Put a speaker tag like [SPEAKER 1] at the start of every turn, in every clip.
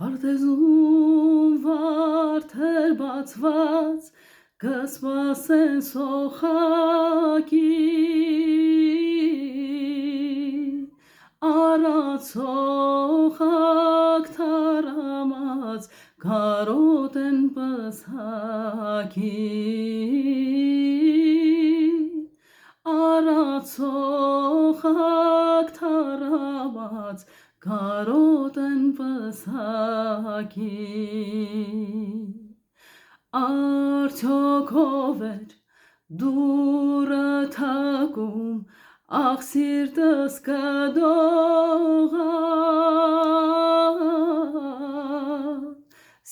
[SPEAKER 1] Պարտեզում վարդեր բացված կսպասեն սոխակի արացոխակ թարամած կարոտ են պսակի արացոխակ թարամած կարոտ են պսակի Արդյոք ով էր դուրը թակում ախ սիրտս կդողա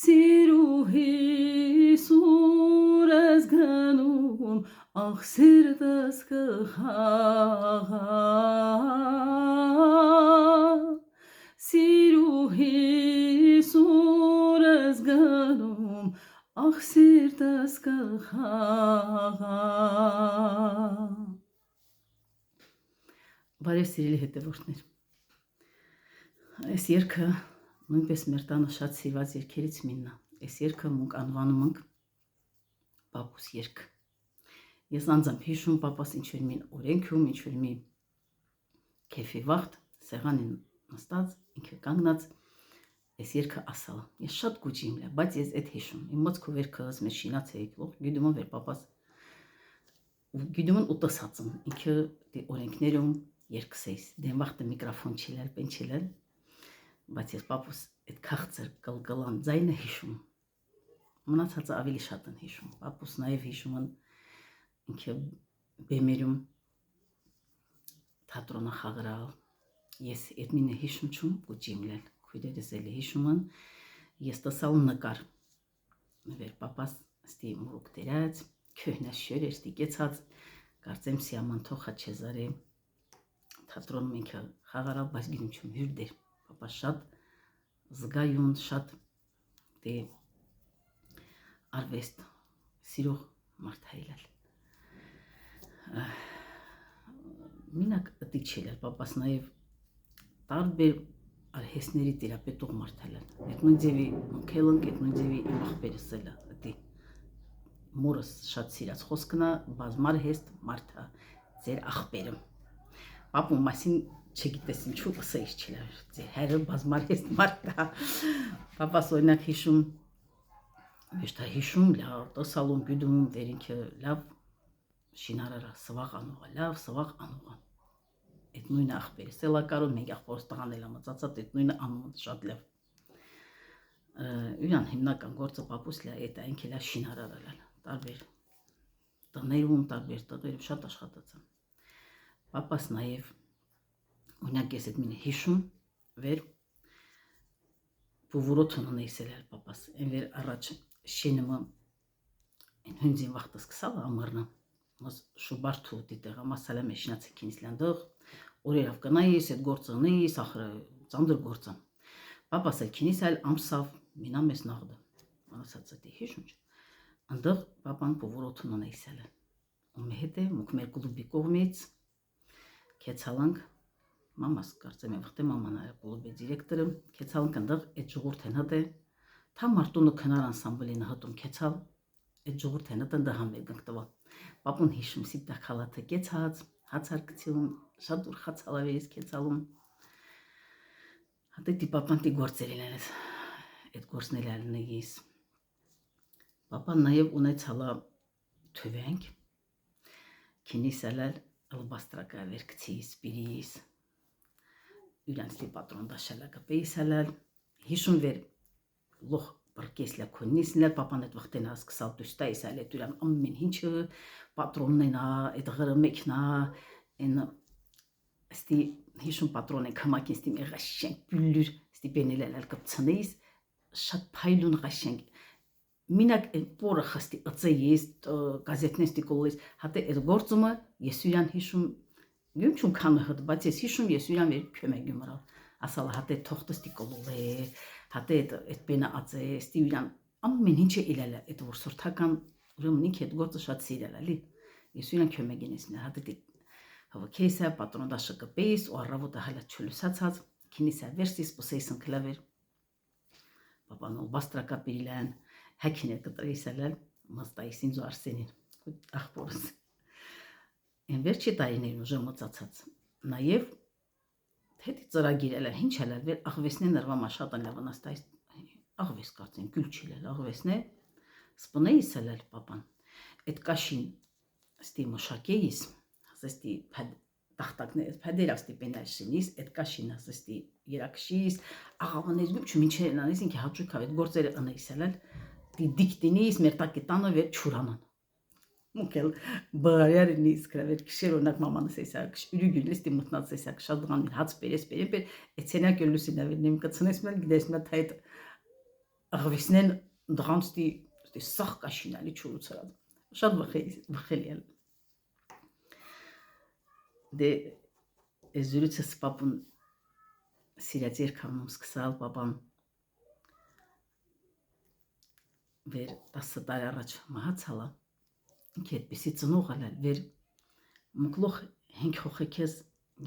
[SPEAKER 1] սիրուհիս ուր ես գնում ախ սիրտս կխաղա սիրուհիս ուր ես գնում ախ սիրտս կխաղա Բարև սիրելի հետևորդներ Այս երգը նույնպես մեր տանը շատ սիրված երգերից մեկն է Այս երգը մենք անվանում ենք Պապուս երգ Ես անձամբ հիշում պապաս ինչ-որ մի օրենքում ինչ-որ մի քեֆի վաղտ սեղանին նստած ինքը կանգնած Այս երգը ասալ Ես շատ գուճի իմ լա բայց ես այդ հիշում Իմ մոտ քո վերքս մեր շինած էի գիտում եմ վեր պապաս գիտում են ուտասած եմ ինքը դե օրենքներում երգսեիս դեմ վաղտը միկրոֆոն չիլել պեն չիլել բայց ես պապուս այդ քաղցր կլկլան ձայնը հիշում մնացածը ավելի շատ են հիշում պապուս նաև հիշում են ինքը բեմերում թատրոնը խաղրալ ես այդ մինը հիշում չում գուճի իմ լել քույրերս էլի հիշում են ես տեսալ նկար վեր պապաս ստի մուրուկ դերած քյոհնաշյոր էստի կեցած կարծեմ սիամանթո խաչեզարի թատրոնում ինքը խաղարալ բայց գինում չում հյուր դեր պապաս շատ զգայուն շատ դե արվեստ սիրող մարդ հայլալ մինակ ըտի չելել պապաս նաև տարբեր արհեսների տիրապետող մարդ հայլալ այդ նույն ձևի մքելնք այդ նույն ձևի իմ աղբերս էլա ըտի մորս շատ սիրած խոսքնա բազմար հեստ մարդա ձեր աղբերը պապու մասին չգիտես ինչու ասեիս չլար ձեր հայրը բազմար հեստ մարդա պապաս օրինակ հիշում Վեշտա հիշում լավ տոսալում գյուդում վերինքը լավ շինարարա սվաղ անողա լավ սվաղ անողա այդ նույնը աղբերս էլա կարում մենք աղբորս տղանել ամացածատ այդ նույնը անում շատ լավ Իրան հիմնական գործը պապուս լա այդ այնք էլա շինարարալալ տարբեր տներում տարբեր տղերում շատ աշխատած եմ պապաս նաև օրինակ ես այդ մինը հիշում վեր Պուվուրոթուն ունեյսել պապաս այն վեր առաջ շենումը այն հունձին վաղտը սկսալ ամառնա մոս շուբարթու դիտեղա մասալա մեշնացի քինիսլանդող օրերավ կնայիս այդ գործը ունեիս ախրը ծանդր գործը պապաս էլ քինիս այլ ամսավ մինա մեզ նաղդը անասացը դի հիշում անդեղ պապան Պուվուրոթուն ունեյսել ու մի հետ է մուք մեր կլուբի կողմից կեցալանք Մամաս կարծեմ եմ վղտե մաման այր կլուբի դիրեկտորը կեցալանք անդեղ այդ ժողուրդ են հատ է թա մարդունը քնար անսամբլին հատում կեցալ այդ ժողուրդ են հատ ընդը համեր գնկտվա պապուն հիշում սիպտա խալաթը կեցած հացարկցիում շատ ուր խացալավերից կեցալում հատե դի պապան տի գործերին են այդ գործնել ալնեիս պապան նաև ունեցալա թվենք քինիս ալալ ալբաստրակա վերքցիս պիրիս Իրանցի պատրոն դաշալակը պեյսալալ հիշում վեր լող բրկեսլա քոնիսլա պապան այդ վղտեն հասկսալ դուստայս ալ այդ ուրան ամեն ինչը պատրոննենա այդ ғրը մեկնա այն ստի հիշում պատրոն է կամակինստի մի ղաշենք բյուլյուր ստի բենելալ կպցնեիս շատ փայլուն ղաշենք մինակ այն պորը խստի ըծեիս գազետնեստի կոլես հատե այդ գործումը ես ուրան հիշում Գյում չում կանը հդ, բայց ես հիշում ես ուրան վեր կյում է գյումարալ ասալը հատե թողտստի կոլով է հատե այդ բենը ածե ստի ուրան ամեն ինչ է իլել այդ որսորդական ուրեմն ինք այդ գործը շատ սիրել ալի ես ուրան կյում է գենեսն հատե հովը կեսա պատրոն դաշը կպեիս ու առավոտը հալա չլուսացած քինիսա վերսիս պսեյսն կլավեր papan albastra birilen, hekine kıtırıyseler, mastayız inzo Arsenin, ahboruz. En վերջի տարիներին ուժը մոծացած։ Նաև հետի ծրագիրել են, ինչ էլ էր, աղվեսնեն նրվամ աշատան լավանաստայից, աղվես կարծեն, գյուլ չիլել, աղվեսնե, սպնեիս էլ papan, այդ կաշին, ստի մշակեիս, հասեստի տախտակներից, փեդերաստի պենայշինիս, այդ կաշին հասեստի երակշիս, աղավաներ գյուլ չմինչերն անես, ինքի հաճույքավ, այդ գործերը ընեիսել էլ, դիկտինիս, մեր տակետանը վեր չուրանան։ Մուկել բարյարինի սկրավեր քշեր օրինակ մամանս էսակ յուրիգյուլիստի մտնած էսակ շատ դղան հաց պերես էցենակ լուսինա վենիմ կցնես մեն գդես մտ հայտ աղվեսնեն դղանստի սախ կաշինալի չուրուցրած շատ վխելի էլ դե զրուցը սպապուն սիրած երկանում սկսալ papan վեր 10 տարի առաջ մահացալա ինքը այդպեսի ծնող ալել վեր մուկլող հենք խոխեքես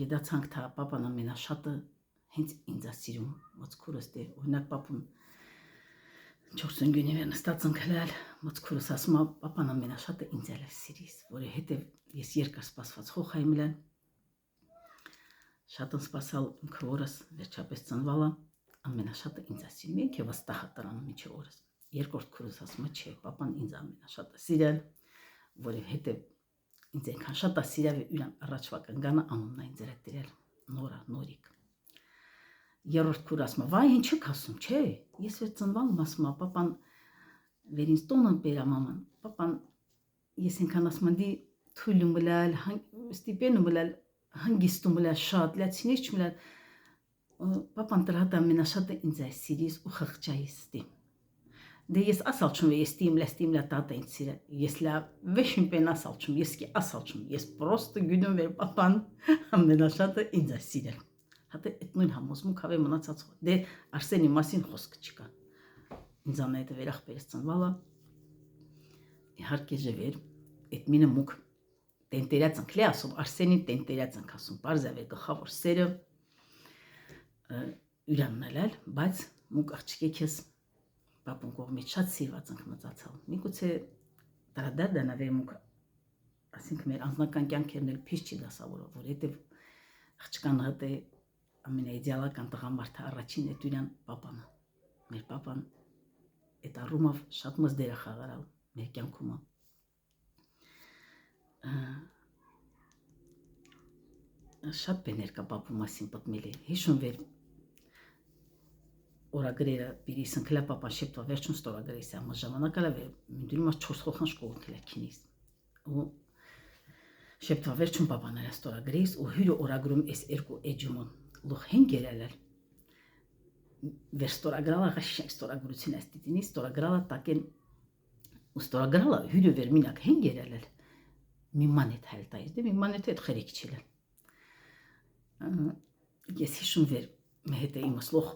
[SPEAKER 1] գեդացանք թա papan ամենաշատը հենց ինձ ասիրում մոծքուրս դե օրինակ papan 4 գյունի վեր նստած ընկլել մոծքուրս ասում papan ամենաշատը ինձ էլ սիրիս որը հետև ես երկար սպասված խոխայ մլեն շատ սպասալ քորս վերջապես ծնվալա ամենաշատը ինձ ասիրում ինքը վստահ տրանում միջի օրս երկրորդ քուրս ասում չէ papan ինձ ամենաշատը սիրել որը հետև ինձ այնքան շատ է սիրավ իրան առաջվա կնգանը անունն ինձ էր դրել նորա նորիկ երրորդ քուր ասում վայ ինչ եք ասում չէ ես վեր ծնվալում ասում papan վեր ինձ տոնը բերա մաման papan ես այնքան ասում դի թույլում բլալ ստիպենում բլալ հանգիստում բլալ շատ լացինից չմլալ papan տրհատ ամենաշատը ինձ է սիրիս ու խղճայիս ստի Դե ես ասալ չում ես ստիմ լա տատա ինձ սիրել, ես լա վեշին պեն ասալ չում, ես կի ասալ չում, ես պրոստը գյնում վեր papan ամենաշատը ինձ է սիրել, հատը այդ նույն համոզմուք հավե մնացած խոտ, դե Արսենի մասին խոսք չկա, ինձ անա հետը վեր աղպերս ծնվալա, իհարկե ժվեր, այդ մինը մուք տենտերած ընք լե ասում, Արսենին տենտերած ընք ասում, պարզավ է գխավոր սերը, ուրանն ալել, բայց մուք աղջիկ ես papan կողմից շատ սիրված ենք մծացալ։ Միգուցե դրադարդանա վեր մուք ասենք մեր անձնական կյանքերն էլ փիշ չի դասավորով, որ հետև աղջկան հատ է ամենաիդեալական տղամարդը առաջին է դուրան papan-ը։ Մեր papan այդ առումով շատ մեծ դեր է խաղարալ մեր կյանքում։ Շատ բաներ կա papan մասին պատմելի։ Հիշում վեր օրագրերը բիրի սնքլա papan շեպտվա վերջուն ստորագրիս է ամա ժամանակ ալա վեր մինդուրի մաս 4 խոխան շկողն կլակինիս ու շեպտվա վերջուն papan արա ստորագրիս ու հյուրը օրագրում էս երկու էջումը լուխ հենք երելել վեր ստորագրալա ղաշենք ստորագրություն այս դիտինի ստորագրալա տակեն ու ստորագրալա հյուրը վեր մինակ հենք երելել մի մանետ հայլ տայիս դե մի մանետ հետ խերիք չիլել ես հիշում վեր մե հետ է իմս լուխ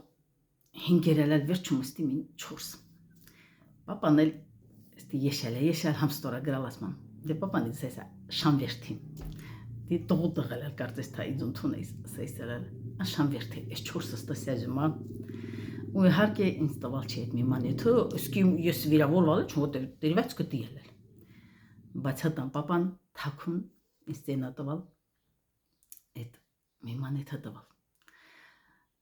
[SPEAKER 1] Հինգերելել վերջում ստի մին 4 papan էլ ստի եշալ համ ստորագրալ ասման դե papan ինձ էսա շամվերթին դի տողու տղել կարծես թա ինձ ընդունես սեյսել շամվերթի էս 4-ը ստասյաժմա ու իհարկե ինձ տվալ չի այդ մի մանեթը իսկի ես վիրավորվել եմ որտեղ դերված կտի ելել բայց հատան papan թակուն ինձ տենա տվալ այդ մի մանեթը տվալ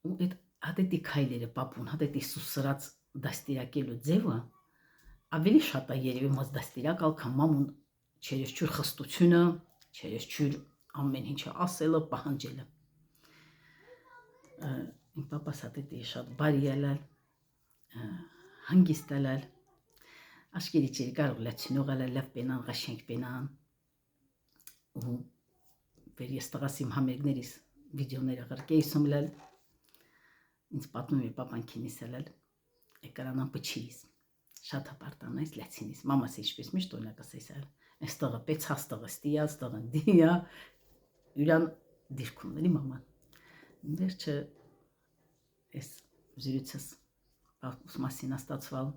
[SPEAKER 1] ու այդ Հատետի քայլերը papan, հատետի սուսրած դաստիարակելու ձևը ավելի շատ է երևի մոտ դաստիարակալ, քան մամուն չերեսչուր խստությունը, չերեսչուր ամեն ինչը ասելը, պահանջելը։ Իմ papas հատետի շատ բարի ալալ, հանգիստ ալալ, աշկերի չեր կարող լացինող ալալ, լավ պենան, ղաշենք պենան, ու վեր ես տղասիմ համերգներիս վիդեոները ղրկեիսում լալ, ինձ պատմում է papan քինիսելել էկրանան պչիս շատ հպարտանայս լացինիս մամաս ինչպես միշտ օրինակ ասեցալ այս տղը պես հաստղը ստիա ստղը դիա յուրան դիրքումների մաման վերջը այս զրույցս papas մասին աստացվալ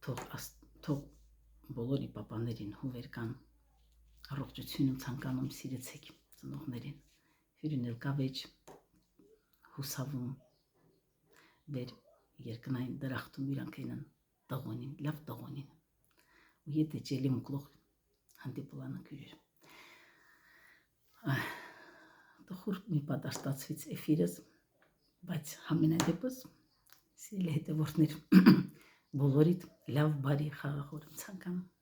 [SPEAKER 1] թող բոլորի papaներին հուվեր կան առողջություն ու ցանկանում սիրեցեք ծնողներին հյուրին էլ կավեջ հուսավում վեր երկնային դրախտում իրանք էին տղոնին, լավ տղոնին։ Ու եթե ջելի մկլող հանդիպուլանը քյուրեր։ Տխուր մի պատաշտացվից էֆիրս, բայց համենայնդեպս սիրելի հետևորդներ, բոլորիդ լավ բարի խաղաղ օր եմ ցանկանում։